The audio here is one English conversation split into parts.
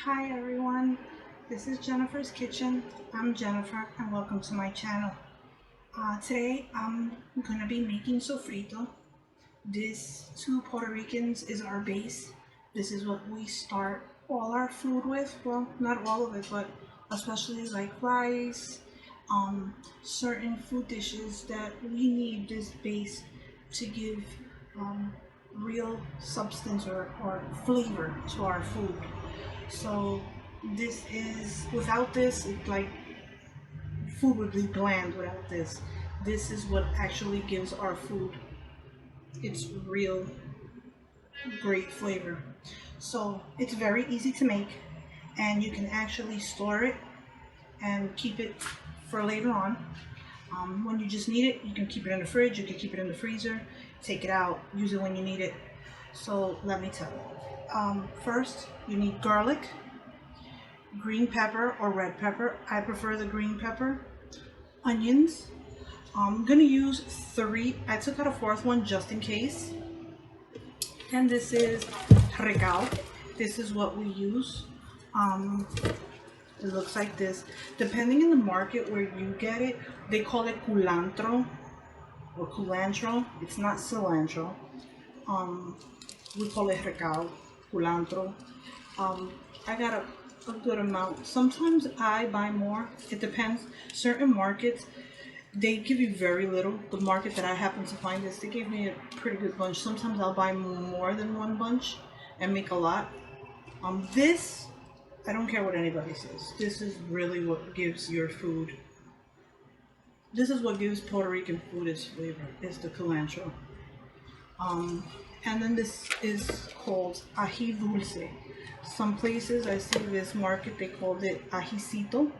Hi everyone, this is Jennifer's Kitchen. I'm Jennifer and welcome to my channel. Today I'm going to be making sofrito. This to Puerto Ricans is our base. This is what we start all our food with. Well, not all of it, but especially like rice, certain food dishes that we need this base to give real substance or flavor to our food. So this is, without this, it's like food would be bland without this. This is what actually gives our food its real great flavor. So it's very easy to make, and you can actually store it and keep it for later on. When you just need it, you can keep it in the fridge, you can keep it in the freezer, take it out, use it when you need it. So let me tell you. First, you need garlic, green pepper or red pepper. I prefer the green pepper. Onions. I'm gonna use 3. I took out a 4th one just in case. And this is Recao. This is what we use. It looks like this. Depending in the market where you get it, they call it Culantro or Culantro. It's not cilantro. We call it Recao, Culantro. I got a good amount. Sometimes I buy more. It depends. Certain markets, they give you very little. The market that I happen to find this, they gave me a pretty good bunch. Sometimes I'll buy more than one bunch and make a lot. This, I don't care what anybody says. This is really what gives your food. This is what gives Puerto Rican food its flavor, is the culantro. And then this is called ají dulce. Some places I see this market, they called it ajicito.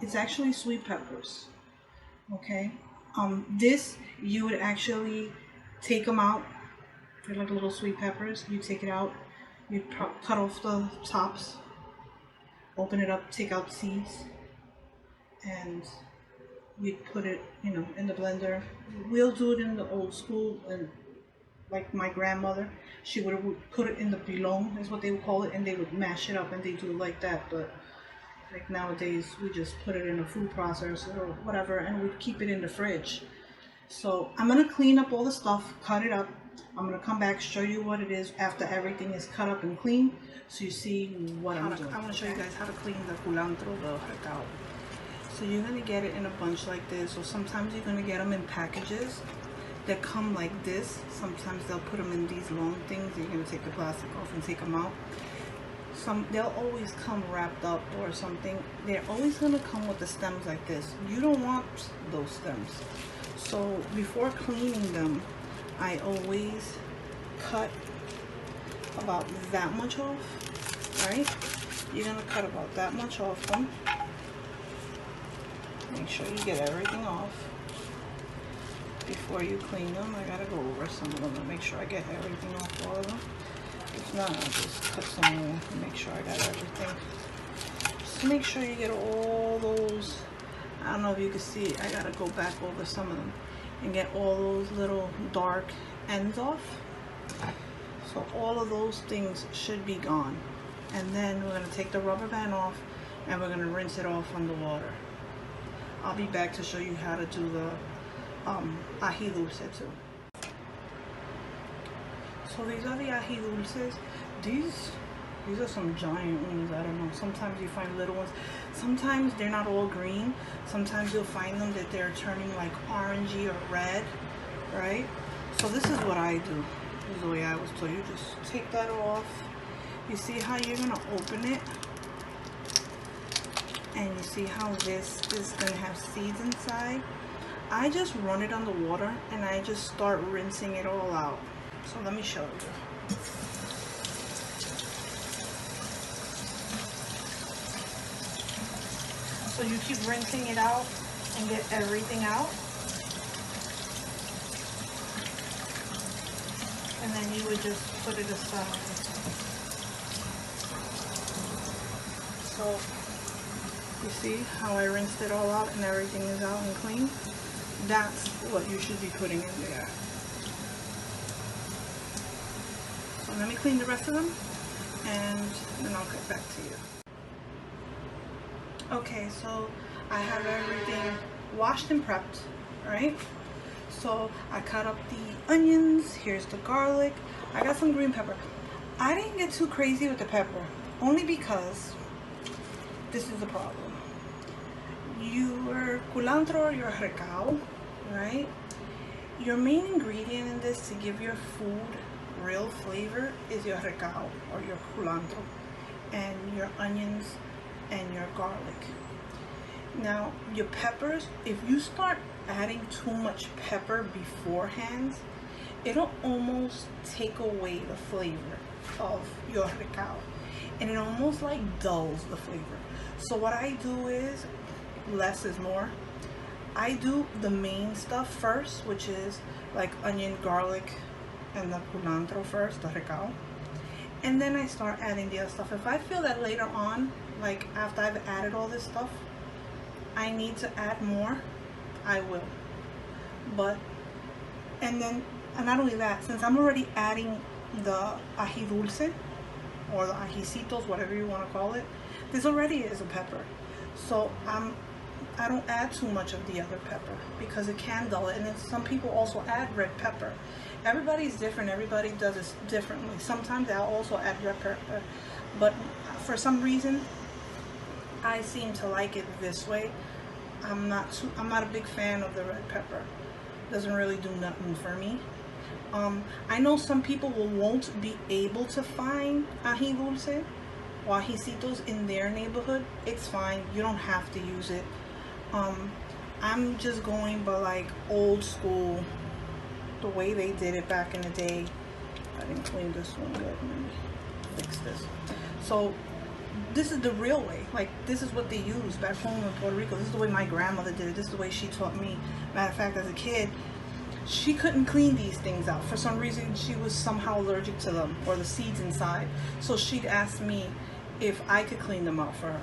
It's actually sweet peppers. Okay. This, you would actually take them out. They're like little sweet peppers. You take it out. You cut off the tops. Open it up. Take out seeds. And we put it, in the blender. We'll do it in the old school, and like my grandmother, she would put it in the pilon, is what they would call it, and they would mash it up and they do it like that. But like nowadays, we just put it in a food processor or whatever, and we keep it in the fridge. So I'm gonna clean up all the stuff, cut it up. I'm gonna come back, show you what it is after everything is cut up and clean, so you see what I'm doing. I want to show you guys how to clean the culantro, the recao. So you're gonna get it in a bunch like this, or sometimes you're gonna get them in packages that come like this. Sometimes they'll put them in these long things. You're gonna take the plastic off and take them out. They'll always come wrapped up or something. They're always gonna come with the stems like this. You don't want those stems. So before cleaning them, I always cut about that much off. All right? You're gonna cut about that much off them. Make sure you get everything off before you clean them. I gotta go over some of them and make sure I get everything off all of them. If not, I'll just cut some more and make sure I got everything. Just make sure you get all those. I don't know if you can see it. I gotta go back over some of them and get all those little dark ends off. So all of those things should be gone. And then we're gonna take the rubber band off and we're gonna rinse it off on the water. I'll be back to show you how to do the ají dulce too. So these are the ají dulces. These are some giant ones. I don't know. Sometimes you find little ones. Sometimes they're not all green. Sometimes you'll find them that they're turning like orangey or red, right? So this is what I do. This is the way I was told. You just take that off. You see how you're gonna open it? And you see how this is gonna have seeds inside? I just run it on the water and I just start rinsing it all out. So let me show you. So you keep rinsing it out and get everything out. And then you would just put it aside. So you see how I rinsed it all out and everything is out and clean? That's what you should be putting in there. So let me clean the rest of them and then I'll get back to you. Okay, so I have everything washed and prepped, right? So I cut up the onions, here's the garlic, I got some green pepper. I didn't get too crazy with the pepper, only because this is the problem. Your culantro or your recao, right? Your main ingredient in this to give your food real flavor is your recao or your culantro and your onions and your garlic. Now your peppers, if you start adding too much pepper beforehand, it'll almost take away the flavor of your recao, and it almost like dulls the flavor. So what I do is, less is more. I do the main stuff first, which is like onion, garlic, and the culantro first, the recao, and then I start adding the other stuff. If I feel that later on, like after I've added all this stuff, I need to add more, I will. But, and not only that, since I'm already adding the ají dulce or the ajicitos, whatever you want to call it, this already is a pepper. So I don't add too much of the other pepper because it can dull it. And then some people also add red pepper. Everybody's different. Everybody does it differently. Sometimes I'll also add red pepper, but for some reason I seem to like it this way. I'm not a big fan of the red pepper. Doesn't really do nothing for me. I know some people won't be able to find ají dulce or ajicitos in their neighborhood. It's fine. You don't have to use it. I'm just going by like old school, the way they did it back in the day. I didn't clean this one good. Let me fix this. So this is the real way. Like, this is what they use back home in Puerto Rico. This is the way my grandmother did it. This is the way she taught me. Matter of fact, as a kid, she couldn't clean these things out. For some reason, she was somehow allergic to them, or the seeds inside. So she'd ask me if I could clean them out for her,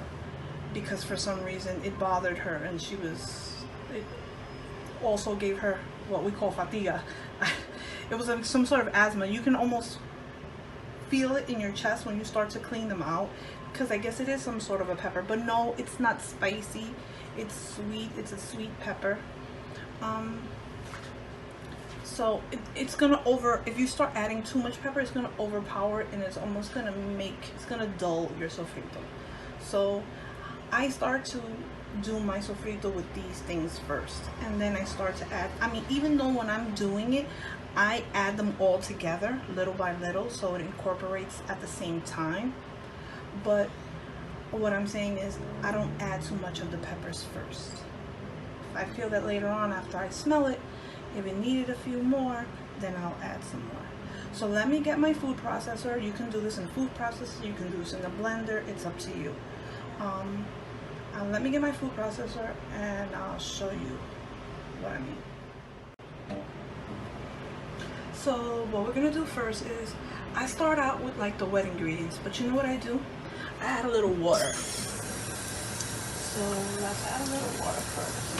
because for some reason it bothered her, and it also gave her what we call fatiga. It was some sort of asthma. You can almost feel it in your chest when you start to clean them out, because I guess it is some sort of a pepper, but no, it's not spicy. It's sweet. It's a sweet pepper. So it's gonna if you start adding too much pepper, it's gonna overpower it, and it's almost gonna it's gonna dull your sofrito. So I start to do my sofrito with these things first, and then I start to add, I mean, even though when I'm doing it, I add them all together little by little, so it incorporates at the same time. But what I'm saying is, I don't add too much of the peppers first. If I feel that later on, after I smell it, if it needed a few more, then I'll add some more. So let me get my food processor. You can do this in food processor, you can do this in a blender, it's up to you. Let me get my food processor and I'll show you what I mean. So what we're gonna do first is, I start out with like the wet ingredients, but you know what I do? I add a little water. So let's add a little water first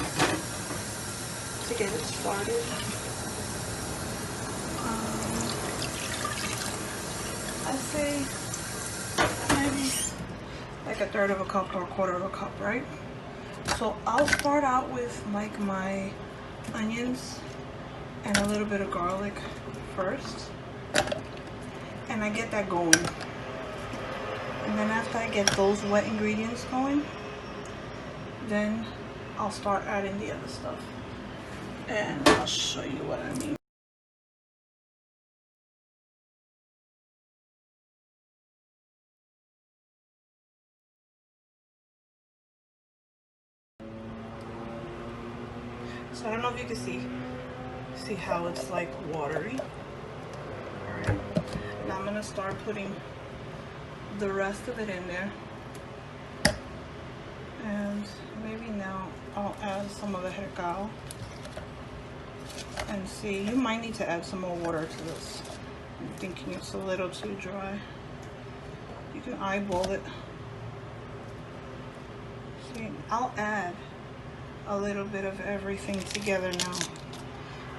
to get it started. I'd say maybe like a third of a cup or a quarter of a cup, right? So I'll start out with like my onions and a little bit of garlic first, and I get that going. And then after I get those wet ingredients going, then I'll start adding the other stuff, and I'll show you what I mean. So I don't know if you can see how it's like watery. Alright, now I'm gonna start putting the rest of it in there, and maybe now I'll add some of the recao. And see, you might need to add some more water to this. I'm thinking it's a little too dry. You can eyeball it. See, I'll add a little bit of everything together now,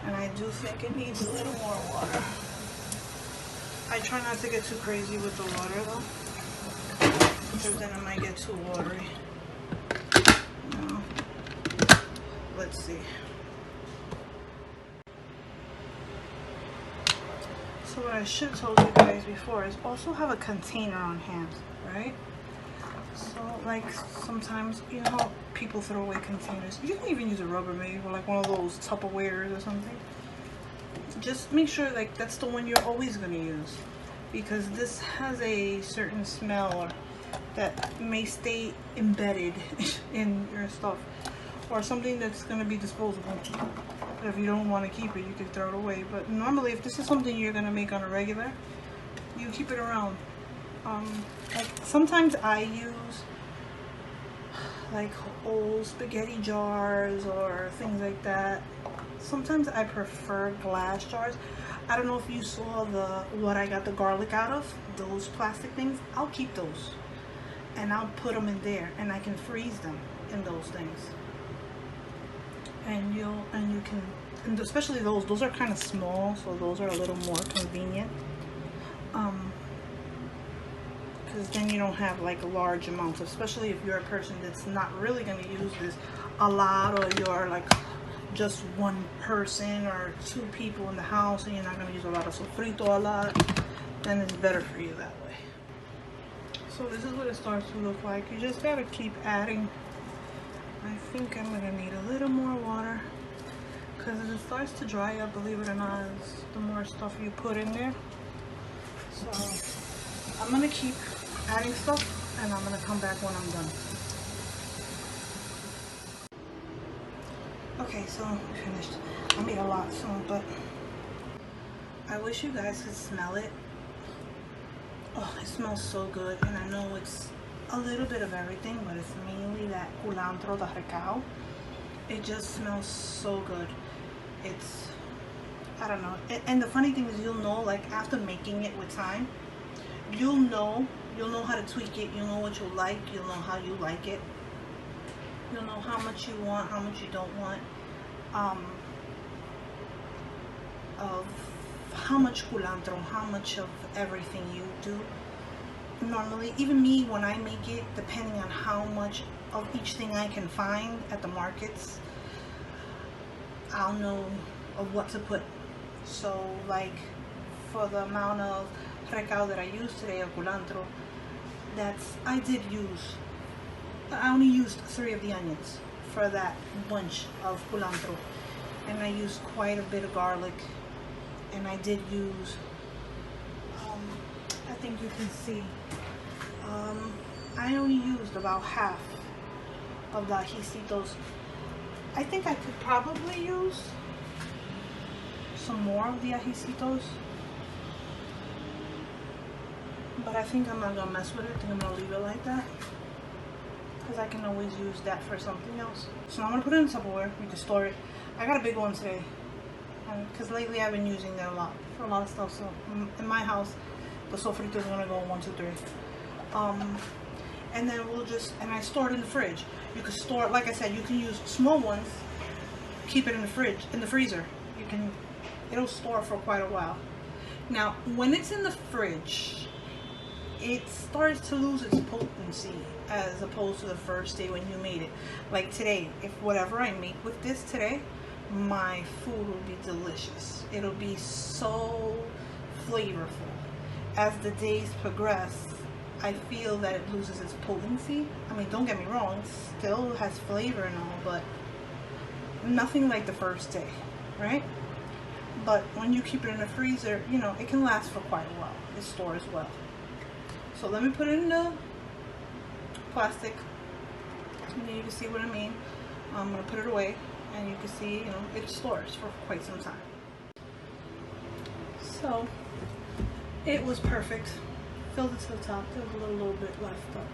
and I do think it needs a little more water. I try not to get too crazy with the water though, because then it might get too watery. Let's see. So what I should have told you guys before is also have a container on hand, right? So like sometimes, you know, people throw away containers. You can even use a Rubbermaid or like one of those Tupperwares or something. Just make sure like that's the one you're always going to use, because this has a certain smell that may stay embedded in your stuff, or something that's going to be disposable. If you don't want to keep it, you can throw it away. But normally, if this is something you're going to make on a regular, you keep it around. Like sometimes I use like old spaghetti jars or things like that. Sometimes I prefer glass jars. I don't know if you saw what I got the garlic out of, those plastic things. I'll keep those and I'll put them in there, and I can freeze them in those things. And you can, and especially those are kind of small, so those are a little more convenient. Because then you don't have like large amounts, especially if you're a person that's not really going to use this a lot, or you're like just one person or two people in the house and you're not going to use a lot of sofrito a lot, then it's better for you that way. So this is what it starts to look like. You just got to keep adding. I think I'm going to need a little more water, because as it starts to dry up, believe it or not, the more stuff you put in there. So I'm going to keep adding stuff, and I'm going to come back when I'm done. Okay, so we finished. I made a lot soon, but I wish you guys could smell it. Oh, it smells so good, and I know it's a little bit of everything, but it's mainly that culantro, the Recao. It just smells so good. It's, I don't know. And the funny thing is, you'll know, like after making it with time, you'll know how to tweak it. You'll know what you like. You'll know how you like it. You'll know how much you want, how much you don't want. Of how much culantro, how much of everything you do. Normally, even me, when I make it, depending on how much of each thing I can find at the markets, I'll know of what to put. So like for the amount of recao that I used today, of culantro, I only used 3 of the onions for that bunch of culantro, and I used quite a bit of garlic, and I did use, I think you can see, I only used about half of the ajicitos. I think I could probably use some more of the ajicitos, but I think I'm not gonna mess with it. I think I'm gonna leave it like that, because I can always use that for something else. So I'm gonna put it in Tupperware. We can store it. I got a big one today, because lately I've been using that a lot for a lot of stuff. So in my house, the sofrito is gonna go 1, 2, 3. And then and I store it in the fridge. You can store, like I said, you can use small ones, keep it in the fridge, in the freezer. It'll store for quite a while. Now, when it's in the fridge, it starts to lose its potency as opposed to the first day when you made it. Like today, if whatever I make with this today, my food will be delicious. It'll be so flavorful. As the days progress, I feel that it loses its potency. I mean, don't get me wrong, it still has flavor and all, but nothing like the first day, right? But when you keep it in the freezer, you know, it can last for quite a while. It stores well. So let me put it in the plastic, and you can see what I mean. I'm gonna put it away, and you can see, you know, it stores for quite some time. So it was perfect. Filled it to the top. There was a little bit left, but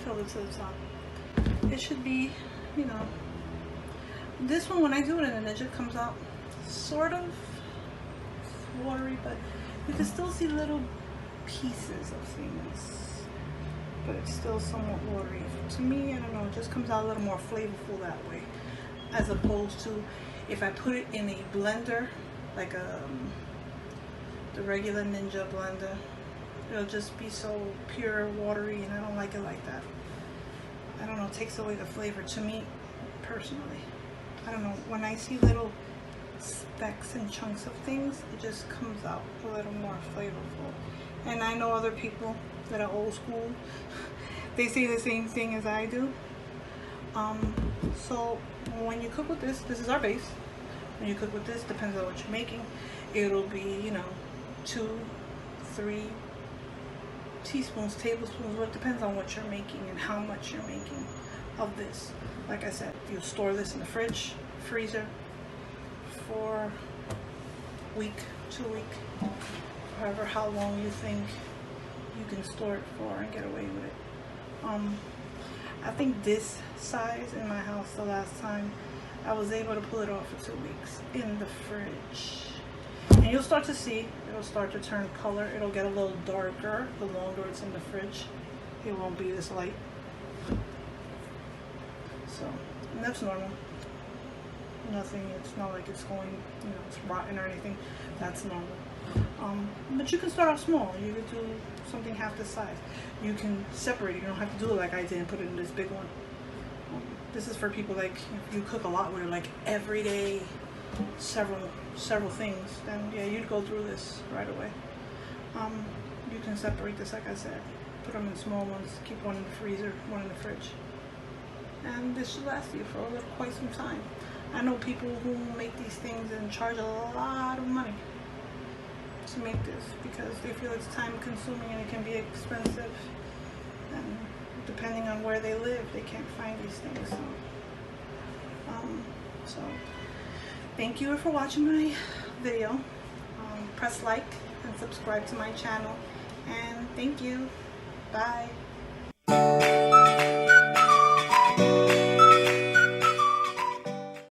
filled it to the top. It should be, you know, this one, when I do it in the ninja, comes out sort of watery, but you can still see little pieces of things, but it's still somewhat watery. To me, I don't know, it just comes out a little more flavorful that way, as opposed to if I put it in a blender, like a the regular Ninja blender. It'll just be so pure, watery, and I don't like it like that. I don't know, it takes away the flavor to me, personally. I don't know, when I see little specks and chunks of things, it just comes out a little more flavorful. And I know other people that are old school, they say the same thing as I do. So when you cook with this, this is our base. When you cook with this, depends on what you're making, it'll be, you know, 2, 3 teaspoons, tablespoons, what depends on what you're making and how much you're making of this. Like I said, you'll store this in the fridge, freezer for a week, 2 weeks, however how long you think you can store it for and get away with it. I think this size in my house, the last time I was able to pull it off for 2 weeks in the fridge. And you'll start to see, it'll start to turn color. It'll get a little darker the longer it's in the fridge. It won't be this light. So, and that's normal. Nothing, it's not like it's going, you know, it's rotten or anything. That's normal. But you can start off small. You can do something half the size. You can separate it. You don't have to do it like I did and put it in this big one. This is for people like, if you cook a lot where like every day, several things, then yeah, you'd go through this right away. You can separate this, like I said, put them in small ones, keep one in the freezer, one in the fridge, and this should last you for quite some time. I know people who make these things and charge a lot of money to make this because they feel it's time consuming and it can be expensive, and depending on where they live, they can't find these things. So thank you for watching my video. Press like and subscribe to my channel, and thank you. Bye.